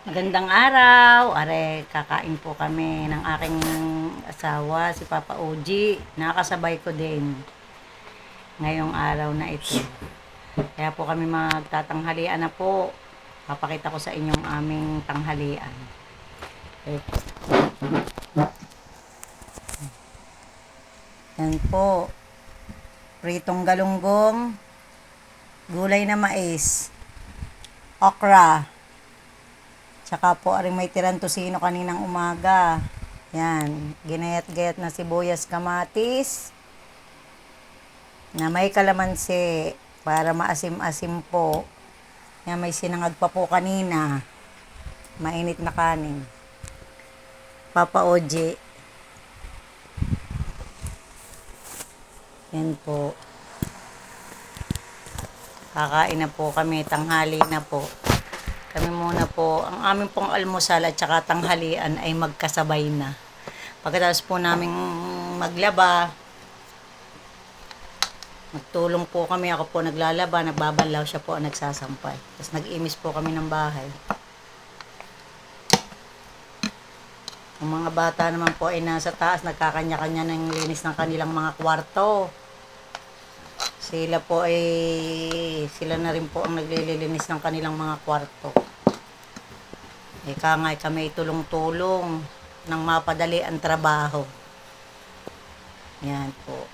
Magandang araw. Are, kakain po kami ng aking asawa, si Papa Oji. Nakasabay ko din ngayong araw na ito. Kaya po kami magtatanghalian na po. Papakita ko sa inyong aming tanghalian. Okay. Yan po. Pritong galunggong, gulay na mais, okra, tsaka po aring may tirang tosino kaninang umaga. Yan, ginayat-gayat na sibuyas, kamatis, na may kalamansi para maasim-asim po. Yan, may sinangag pa po kanina. Mainit na kanin. Papa Oji. Yan po. Kakain na po kami, tanghali na po. Kami muna po, ang aming pong almusal at saka tanghalian ay magkasabay na. Pagkatapos po namin maglaba, magtulong po kami, ako po naglalaba, nagbabanlaw, siya po ang nagsasampay. Tapos nag-imis po kami ng bahay. Ang mga bata naman po ay nasa taas, nagkakanya-kanya ng linis ng kanilang mga kwarto. Sila po ay, sila na rin po ang naglilinis ng kanilang mga kwarto. Ika nga kami tulong-tulong nang mapadali ang trabaho. Yan po.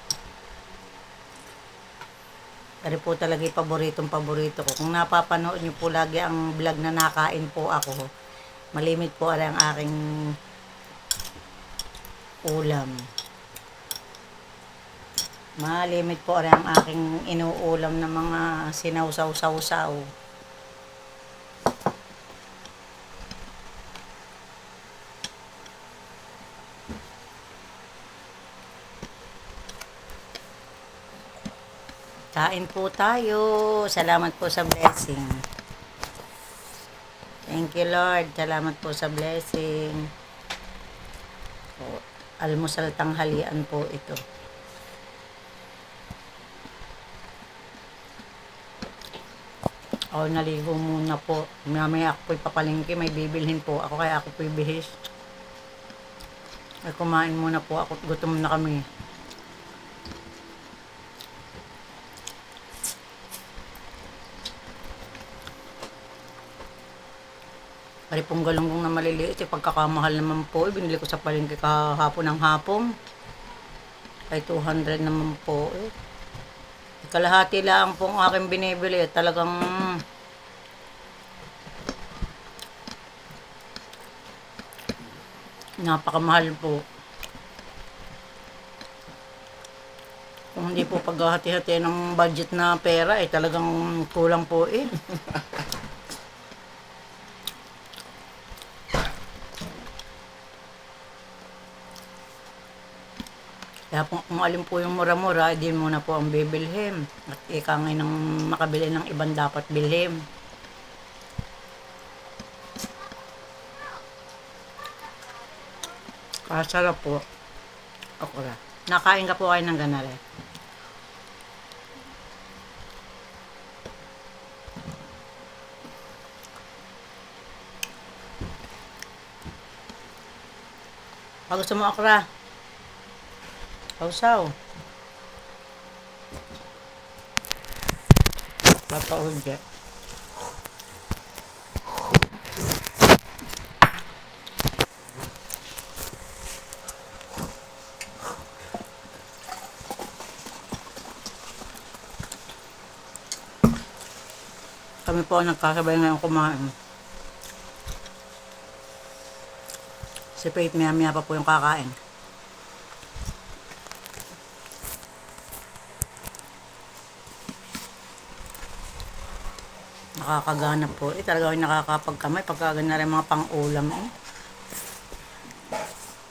Pero po talaga yung paboritong-paborito ko. Kung napapanood nyo po lagi ang vlog na nakain po ako, malimit po ang aking ulam. Malimit po rin ang aking inuulam ng mga sinawsaw-sawsaw. Kain po tayo. Salamat po sa blessing. Thank you, Lord. Salamat po sa blessing. Almusal tanghalian po ito. Ako naligo muna po. Mamaya ako po'y papalingki, may bibilhin po ako, kaya ako po'y bihis. Ay kumain muna po ako, gutom na kami. Pari pong galunggong na maliliit, pagkakamahal naman po, binili ko sa palengke kahapon ng hapon. Kay 200 naman po eh. Kalahati lang pong aking binibili. Talagang napakamahal po. Kung hindi po paghahati-hati ng budget na pera, eh talagang kulang po eh. Kaya kung alin po yung mura-mura, din muna po ang bibilhin. At ika ngayon ng makabili ng ibang dapat bilhin. Kasarap po. Okra. Nakain ka po kayo ng ganare. Pag gusto mo okra, sausaw. Papahulga. Kami po ang nagkasabay ngayon kumain. Si Faith maya-maya pa po yung kakain. Nakakagana po. Eh, talaga yung nakakapagkamay. Pagkagana rin mga pang-ulam eh.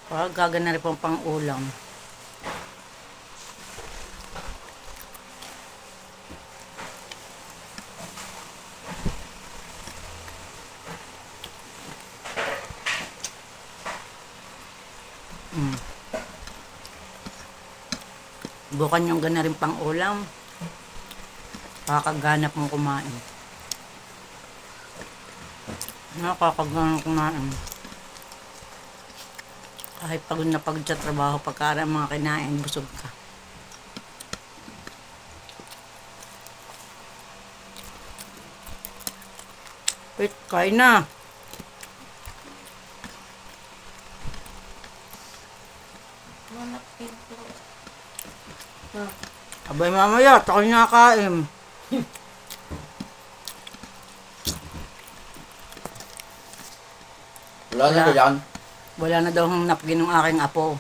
Pagkagana rin po pang-ulam. Bukan yung gana rin pang-ulam. Nakakaganap mong kumain. Nakakagana kumain. Kahit pagod na pagod sa trabaho, pagka mga kinain, busog ka. Wait, kain na. Abay mamaya, tako'y nakain. Wala na ba yan? Wala na daw ang napkin ng aking apo.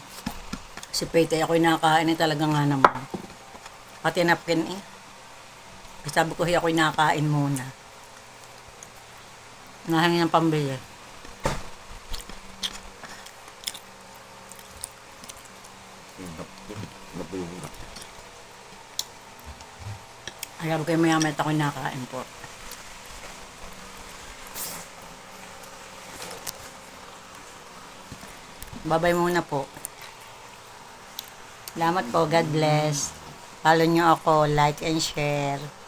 Si Pete, ako'y nakain eh, talaga nga naman. Pati napkin eh. Sabi ko, ako'y nakain muna. Nahangin ng pambili. Ayaw ko kayo maya-maya ako'y nakain po. Babay muna po. Salamat po. God bless. Follow nyo ako. Like and share.